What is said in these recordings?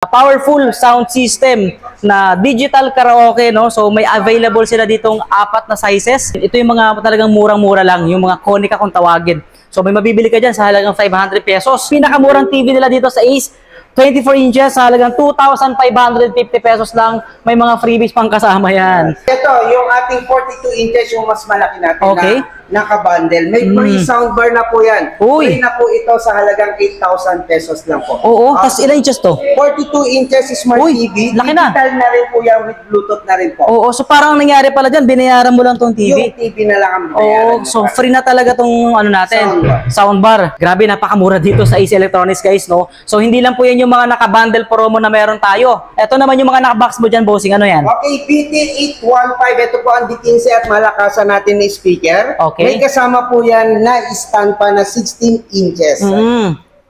Powerful sound system na digital karaoke, no? So may available sila ditong 4 na sizes. Ito yung mga talagang murang-mura lang, yung mga Konica kung tawagin. So may mabibili ka dyan sa halagang 500 pesos. Pinakamurang TV nila dito sa Ace, 24 inches sa halagang 2,550 pesos lang. May mga freebies pang kasama yan. Ito, yung ating 42 inches, yung mas malaki natin na naka-bundle. May free soundbar na po yan. Free na po ito sa halagang 8,000 pesos lang po. Oo, tapos ilang inches to? 42 inches smart TV. Laki na. Digital na rin po yan with Bluetooth na rin po. Oo, so parang nangyari pala dyan, binayaran mo lang tong TV. Yung TV na lang ang binayaran. Oo, so free na talaga tong ano natin, soundbar. Grabe, napakamura dito sa Ace Electronics, guys, no? So hindi lang po yan yung mga naka-bundle promo na meron tayo. Ito naman yung mga naka-box mo dyan, bossing. Ano yan? Okay, BT815. Ito po ang D15 at malakasan natin na speaker. Okay. May kasama po yan na stand pa na 16 inches.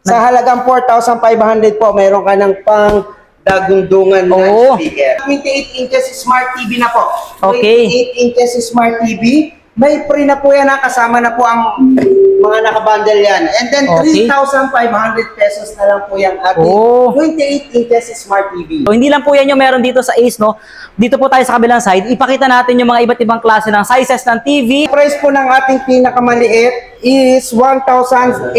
Sa halagang 4,500 po, mayroon ka ng pang dagundungan na speaker. 28 inches smart TV na po. Okay. 28 inches smart TV. May free na po yan, kasama na po ang mga nakabundle yan. And then 3,500 pesos na lang po yung ating 28 inches smart TV. So, hindi lang po yan yung meron dito sa Ace, no? Dito po tayo sa kabilang side. Ipakita natin yung mga iba't ibang klase ng sizes ng TV. Price po ng ating pinakamaliit is 1,850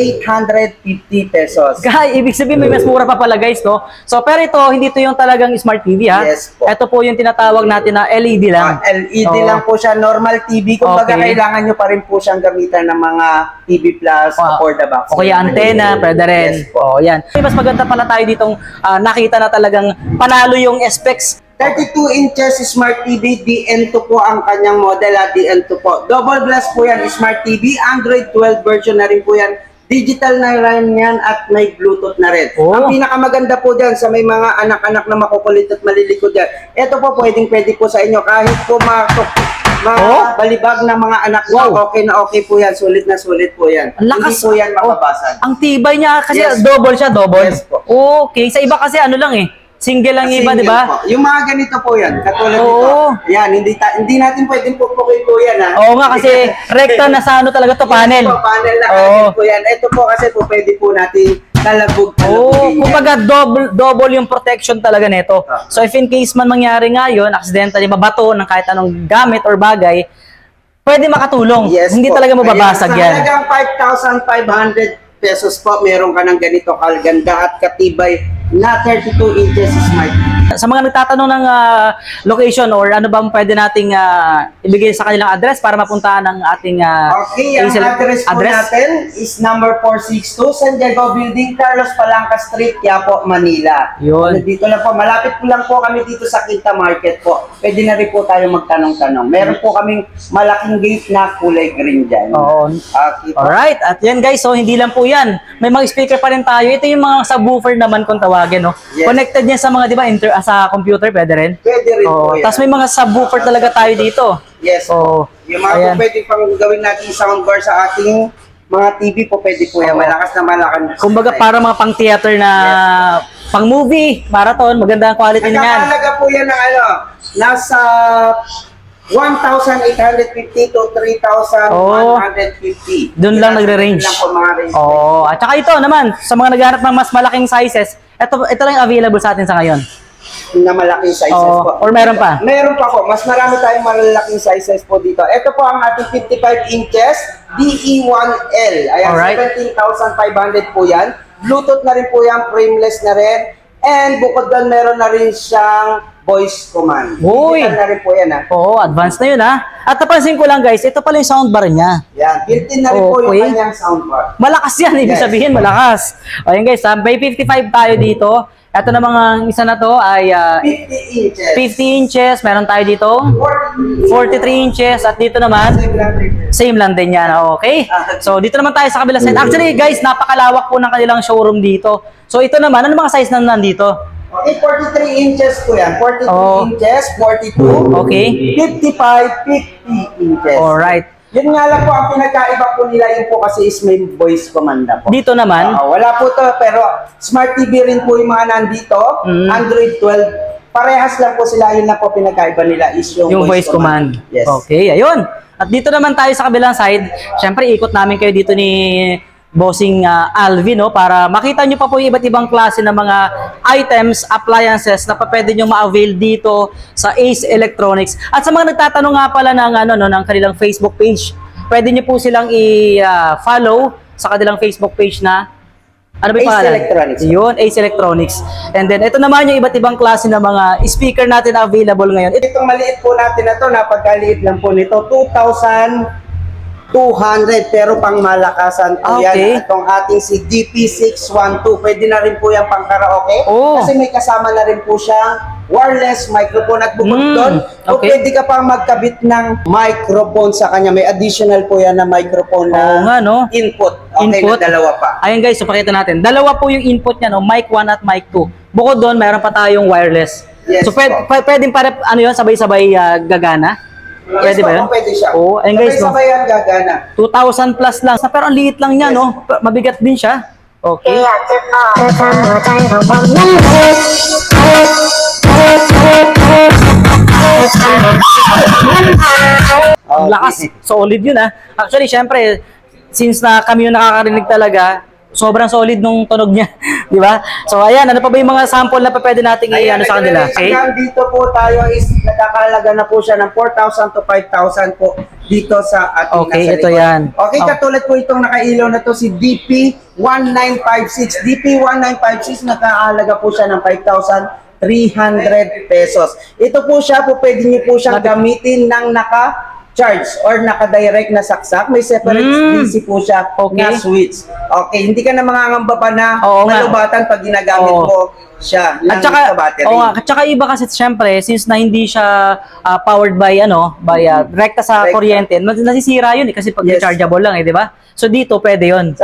pesos. Guys, ibig sabihin may mas mura pa pala, guys, no? So, pero ito, hindi ito yung talagang smart TV, ha? Yes po. Ito po yung tinatawag natin na LED lang. LED lang po siya, normal TV. Kung baga kailangan nyo pa rin po siyang gamitan ng mga TV Plus for the box. O kaya antena, pwede rin. Yes po. O, yan. Mas maganda pala tayo ditong nakita na talagang panalo yung specs. 32 inches smart TV, DN2 po ang kanyang model, DN2 po. Double glass po yan, smart TV, Android 12 version na rin po yan. Digital na rin yan at may Bluetooth na rin. Ang pinakamaganda po dyan sa may mga anak-anak na makukulit at malilikod dyan, ito po pwede po sa inyo kahit po balibag ng mga anak nyo, okay po yan, sulit na sulit po yan. Hindi po yan makabasag. Ang tibay niya kasi double siya, Yes po. Okay, sa iba kasi ano lang single lang iba, di ba? Yung mga ganito po yan, katulad nito. Yan, hindi natin pwedeng pupukin po yan, ha? Oo nga, kasi recta na sa ano talaga to, panel. Panel na po yan. Ito po kasi po pwede po natin talabugin. Kumbaga double yung protection talaga nito. So if in case man mangyari nga yun, accidentally mabato ng kahit anong gamit or bagay, pwede makatulong. Hindi talaga mababasag yan. Sa halagang 5,500 pesos po, meron ka ng ganito kalganda at katibay na 32 inches smart TV. Sa mga nagtatanong ng location or ano ba pwede nating ibigay sa kanilang address para mapuntahan ng ating ang address po natin is number 462 San Diego Building, Carlos Palanca Street, Quiapo, Manila. Yun. Dito lang po, malapit po lang po kami dito sa Quinta Market po. Pwede na rin po tayo magtanong-tanong. Meron po kaming malaking gate na kulay green dyan. Alright, at yan guys, so hindi lang po yan. May mga speaker pa rin tayo. Ito yung mga subwoofer naman kung tawagin, no? Connected yan sa mga, di ba, sa computer, pwede rin? Pwede rin po yan. Tapos may mga subwoofer talaga tayo dito. Yes. Yung mga pwede pang gawin natin soundbar sa ating mga TV po, pwede po yan. Malakas na malakas. Kumbaga para mga pang theater na pang movie, marathon, maganda ang quality niyan. Nagkakalaga po yan ng nasa 1,850 to 3,150. Doon lang nagre-range. At saka ito naman, sa mga naghahanap ng mas malaking sizes, ito lang available sa atin sa ngayon. Na malaking sizes po. Or meron pa? Meron pa po. Mas marami tayong malalaking sizes po dito. Ito po ang ating 55 inches DE1L. Ayan, 17,500 po yan. Bluetooth na rin po yan. Frameless na rin. And bukod doon, meron na rin siyang voice command. Digital na rin po yan, ha? Advanced na yun, ha? At napansin ko lang, guys, ito pala yung soundbar niya. Yan, built-in na rin po yung kanyang soundbar. Malakas yan, ibig sabihin, malakas. O yan, guys, may 55 tayo dito. Ito na mga isa na to ay 50 inches. 50 inches. Meron tayo dito 43 inches. At dito naman, same lang din yan. Okay? So, dito naman tayo sa kabila side. Actually, guys, napakalawak po ng kanilang showroom dito. So, ito naman, ano mga size na nandito? Okay, 43 inches po yan. 43 inches, 42, 55, 50 inches. Alright. Yun nga lang po, ang pinagkaiba po nila yun po kasi is may voice command po. Dito naman? Wala po to, pero Smart TV rin po yung mga nandito, Android 12. Parehas lang po sila, yun lang po pinagkaiba nila is yung voice command. Yes. Okay, ayun. At dito naman tayo sa kabilang side. Siyempre, ikot namin kayo dito ni Bossing Alvin, no, para makita nyo pa po yung iba't ibang klase ng mga items, appliances na pwede nyo ma-avail dito sa Ace Electronics. At sa mga nagtatanong nga pala ng, ng kanilang Facebook page, pwede nyo po silang i-follow sa kanilang Facebook page na ano ba yung Ace pangalan? Electronics. Yun, Ace Electronics. And then, ito naman yung iba't ibang klase ng mga speaker natin na available ngayon. Itong maliit po natin na to, napagkaliit lang po nito, 2,200 pero pang malakasan po yan. Itong ating si DP612, pwede na rin po yan pang karaoke. Kasi may kasama na rin po siyang wireless microphone at bukod doon, pwede ka pang magkabit ng microphone sa kanya. May additional po yan na microphone na input. Input. Na dalawa pa. Ayun guys, so pakita natin. Dalawa po yung input niya, no? Mic 1 at mic 2. Bukod doon, mayroon pa tayong wireless. Yes, so pwedeng yun, sabay-sabay gagana? Pwede ba yun? Pwede siya. Oo, ayun guys, no? Sabay-sabay yan gagana. 2,000 plus lang. Pero ang liit lang niya, no? Mabigat din siya. Okay. Ang lakas, solid yun Actually, syempre, since na kami yung nakakarinig talaga, sobrang solid nung tunog niya, di ba? So ayan, ano pa ba yung mga sample na pwede nating sa kanila? Okay? Dito po tayo is nakakalaga na po siya ng 4,000 to 5,000 po dito sa ating nasa ito likod. yan. Okay, katulad po itong nakailaw na to si DP1956. DP1956 nakakalaga po siya ng 5,300 pesos. Ito po siya, pwede niyo po siyang gamitin ng naka-charge or naka-direct na saksak. May separate DC po siya na switch. Okay, hindi ka na mangangamba pa na malubatan pag ginagamit mo siya lang sa battery. At saka iba kasi syempre, since na hindi siya powered by direkta sa kuryente, nasisira yun kasi pag rechargeable lang di ba? So dito pwede yun.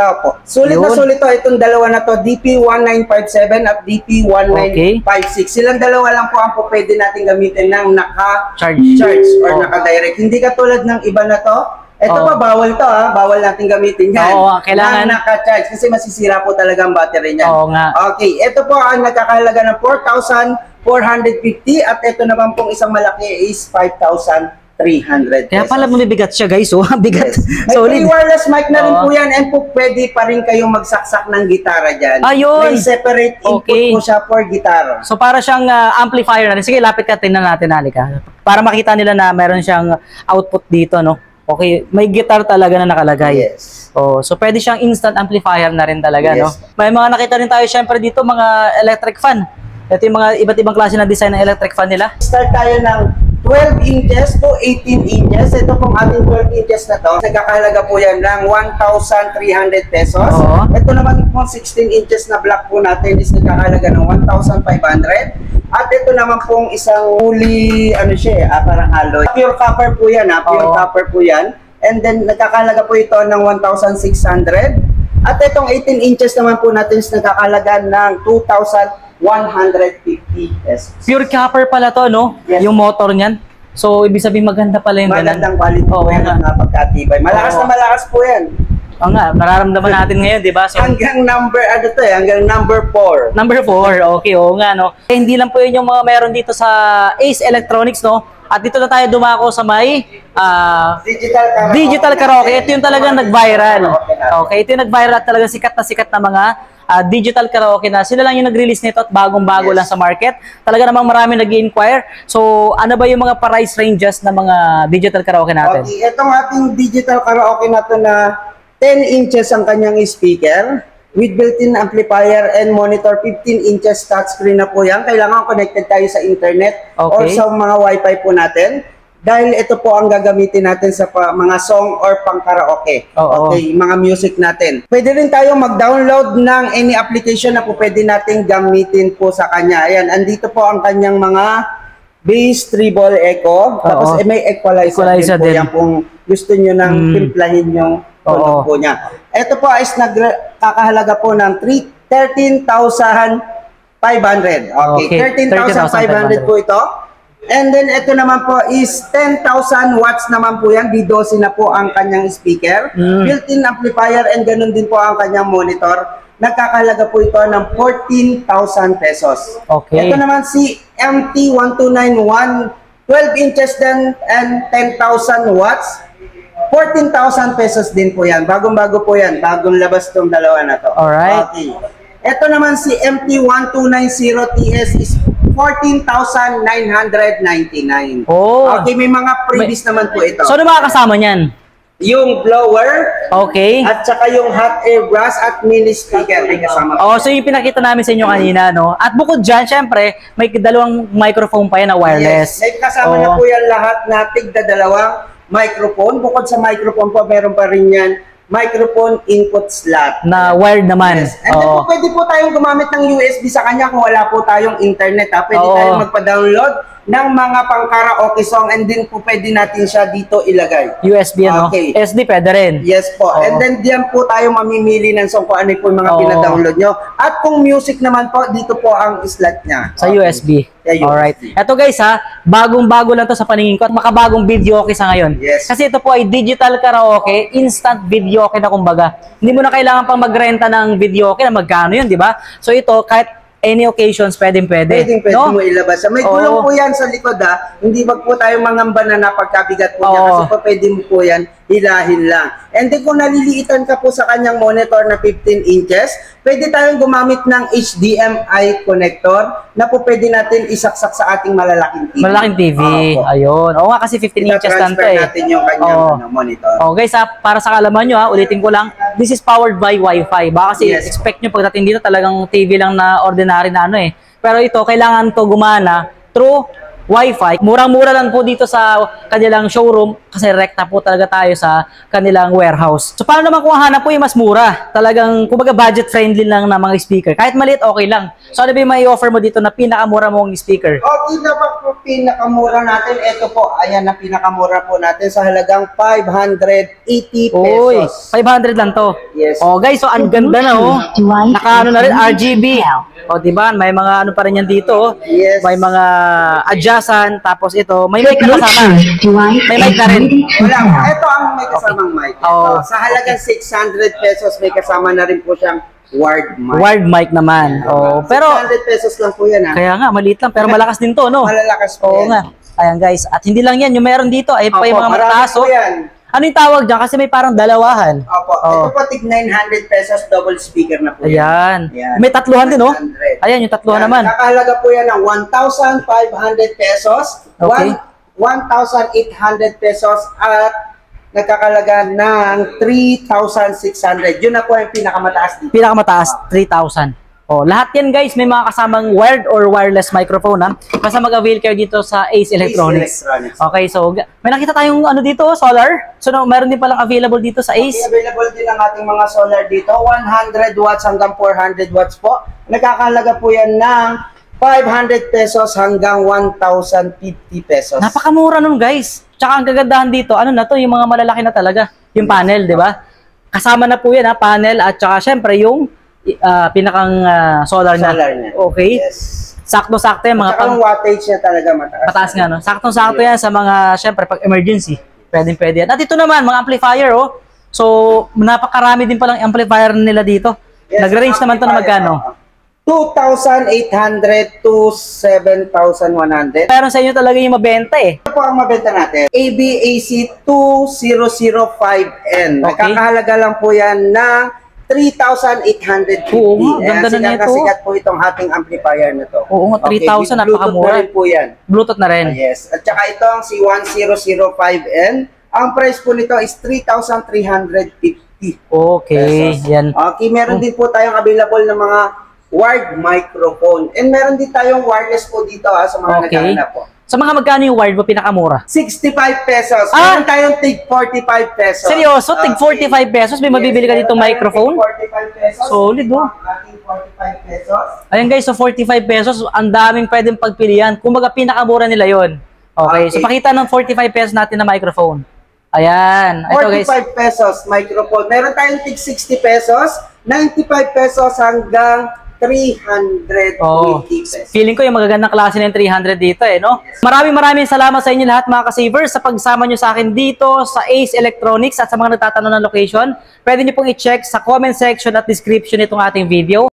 Sulit na sulit to itong dalawa na to, DP1957 at DP1956. Silang dalawa lang po ang pwede natin gamitin ng naka-charge or naka-direct. Hindi katulad ng iba na to. Ito pa, bawal to bawal natin gamitin yan. Kailangan naka-charge kasi masisira po talaga ang battery niyan. Okay, ito po ang nagkakahalaga ng 4,450 at ito naman pong isang malaki is 5,300 pesos. Kaya pala bumibigat siya guys, bigat. Solid. May wireless mic na rin po yan and po pwede pa rin kayong magsaksak ng gitara dyan. Ayun! May separate input po siya for gitara. So para siyang amplifier na rin. Sige, lapit ka, tingnan natin, halika. Para makita nila na meron siyang output dito, no? Okay, may guitar talaga na nakalagay. Yes. So pwede siyang instant amplifier na rin talaga, no? May mga nakita rin tayo syempre dito, mga electric fan. Ito yung mga iba't ibang klase ng design ng electric fan nila. Start tayo ng 12 inches to 18 inches. Ito pong ating 12 inches na to. Nagkakahalaga po yan ng 1,300 pesos. Ito naman pong 16 inches na black po natin is nagkakahalaga ng 1,500. At ito naman pong isang fully, parang alloy. Pure copper po yan, pure copper po yan. And then, nagkakahalaga po ito ng 1,600. At itong 18 inches naman po natin is nagkakahalaga ng 2,150 pesos. Pure copper pala to, no? Yes. Yung motor niyan. So, ibig sabihin maganda pala yung magandang quality po yan at napagkatibay. Malakas na malakas po yan. Oo nga, nararamdaman natin ngayon, di ba? So, hanggang hanggang number 4. Number 4, okay, oo nga, no? Hindi lang po yun yung mga meron dito sa Ace Electronics, no? At dito na tayo dumako sa may digital karaoke. Ito yung talagang nag-viral. Okay, ito yung nag-viral at talagang sikat na mga digital karaoke na sila lang yung nag-release nito at bagong-bago lang sa market. Talaga namang marami nag-inquire. So, ano ba yung mga price ranges ng mga digital karaoke natin? Okay, itong ating digital karaoke na to na 10 inches ang kanyang speaker with built-in amplifier and monitor. 15 inches touchscreen na po yan. Kailangan connected tayo sa internet or sa mga wifi po natin. Dahil ito po ang gagamitin natin sa mga song or pang-karaoke. Okay, mga music natin. Pwede rin tayo mag-download ng any application na po pwede natin gamitin po sa kanya. Ayan, andito po ang kanyang mga bass, treble, echo. Tapos may equalizer din po yan kung gusto nyo nang timplahin yung tunog po niya. Ito po is nagkakahalaga po ng 13,500. Okay, 13,500 po ito. And then ito naman po is 10,000 watts naman po yan. D12 na po ang kanyang speaker. Built-in amplifier and ganun din po ang kanyang monitor. Nagkakahalaga po ito ng 14,000 pesos. Okay. Ito naman si MT1291, 12 inches din and 10,000 watts. 14,000 pesos din po yan. Bagong-bago po yan. Bagong labas tong dalawa na to. Alright. Okay. Ito naman si MT1290TS is 14,999. Oh. Okay, may mga previous naman po ito. So, ano mga kasama niyan? Yung blower, Okay. at saka yung hot air brush at mini speaker may kasama. Oh, so yung pinakita namin sa inyo kanina, no? At bukod dyan, syempre, may dalawang microphone pa yan na wireless. Yes, may kasama na po yan lahat na tigda dalawang microphone. Bukod sa microphone po, meron pa rin yan microphone input slot. Na wired naman. Yes. And then po, pwede po tayong gumamit ng USB sa kanya kung wala po tayong internet. Ha? Pwede tayong magpa-download ng mga pang-karaoke song and then po pwede natin siya dito ilagay. USB, ano? Okay. SD pwede rin. Yes po. And then diyan po tayo mamimili ng song kung ano po yung mga pina-download nyo. At kung music naman po, dito po ang slot niya. Sa USB. Yeah, USB. Alright. Ito guys ha, bagong-bago lang to sa paningin ko at makabagong video okay sa ngayon. Yes. Kasi ito po ay digital karaoke, instant video okay na kumbaga. Hindi mo na kailangan pang magrenta ng video okay na magkano yun, di ba? So ito, kahit any occasions, pwede. Pwede no? mo ilabas. May gulong po yan sa likod ha. Hindi wag po tayo mangamba na napagkabigat po niya. Kasi po pwede mo po yan hilahin lang. And then kung naliliitan ka po sa kanyang monitor na 15 inches, pwede tayong gumamit ng HDMI connector na po pwede natin isaksak sa ating malalaking TV. Malaking TV. Ayun. Oo nga kasi 15 inches lang to eh. natin yung kanyang monitor. Oh guys ha, para sa kalaman nyo ha, ulitin ko lang, this is powered by Wi-Fi. Baka kasi expect nyo pagdating dito talagang TV lang na ordinary na ano eh. Pero ito, kailangan to gumana through Wi-Fi. Murang-mura lang po dito sa kanilang showroom kasi rekta po talaga tayo sa kanilang warehouse. So paano naman kung hanap po yung mas mura? Talagang kumbaga budget friendly lang na mga speaker. Kahit maliit okay lang. So ano ba yung may offer mo dito na pinakamura mong speaker? Okay na po pinakamura natin. Ito po, ayan na pinakamura po natin sa halagang 580 pesos. Uy, 500 lang to. Yes. Oh guys, so ang ganda na oh. Naka ano na rin RGB. O diba, may mga ano pa rin yan dito oh. Yes. May mga adjustan, tapos ito, may mic na kasama. May mic na rin. Wala, ito ang may kasamang mic. Ito, sa halagang 600 pesos may kasama na rin po siyang wired mic. Wired mic naman. Oh, pero 600 pesos lang po yan ha. kaya nga maliit lang pero malakas din to, no? Malalakas po Oo yan. nga. Ayan guys, at hindi lang yan, yung meron dito ay pa yung mga marami mataas po oh. yan. Ano yung tawag dyan? Kasi may parang dalawahan. Opo, ito po tig 900 pesos double speaker na po Ayan. yan. May tatluhan din, no? 900. Ayan, yung tatluhan Yan, naman. nakakahalaga po yan ng 1,500 pesos, Okay. 1,800 pesos, at nagkakalaga ng 3,600. Yun na po yung pinakamataas dito. Pinakamataas, 3,000. Oh, lahat yan guys, may mga kasamang wired or wireless microphone ha. Basta mag-avail kayo dito sa Ace Electronics. Okay, so may nakita tayong ano dito, solar. So meron din palang available dito sa Ace. Okay, available din ang ating mga solar dito. 100 watts hanggang 400 watts po. Nagkakahalaga po yan ng 500 pesos hanggang 1,050 pesos. Napakamura nun guys. Tsaka ang kagandahan dito, ano na to, yung mga malalaki na talaga. Yung panel, di ba? Kasama na po yan ha, panel at tsaka syempre yung pinakang solar na. Okay. Yes. Sakto-sakto yan. At saka yung wattage niya talaga mataas. Mataas nga, no? Saktong-sakto yan sa mga, syempre, pag emergency. Pwede yan. At ito naman, mga amplifier, oh. So, napakarami din palang amplifier nila dito. Yes, Nag-range naman to na magkano? 2,800 to 7,100. Pero sa inyo talaga yung mabenta eh. Ito po ang mabenta natin. ABAC 2005N. Okay. Nakakahalaga lang po yan ng 3,850. Oo nga, ganda na nito. Sikat po itong ating amplifier na to. Oo nga, 3,000, napakamura. Bluetooth na rin po yan. Bluetooth na rin. Yes. At saka itong si 1005N. Ang price po nito is 3,350. Okay, pesos. yan. Okay, meron din po tayong available na mga wired microphone. And meron din tayong wireless po dito sa mga naghahanap po. Sa mga magkano yung wired mo pinakamura? 65 pesos. Meron tayong tig 45 pesos. Seryoso? Tig 45 pesos? May mabibili ka dito microphone? 45 pesos. Solid, oh. Ating 45 pesos. Ayan guys, so 45 pesos, ang daming pwedeng pagpilian. Kumbaga pinakakamura nila yon. Okay, so pakita ng 45 pesos natin na microphone. Ayan. Ito guys. 45 pesos microphone. Meron tayong tig 60 pesos, 95 pesos hanggang 320 pesos. Feeling ko yung magagandang klase ng 300 dito eh, no? Yes. Maraming salamat sa inyo lahat mga ka-savers sa pagsama nyo sa akin dito sa Ace Electronics at sa mga nagtatanong ng location. Pwede nyo pong i-check sa comment section at description itong ating video.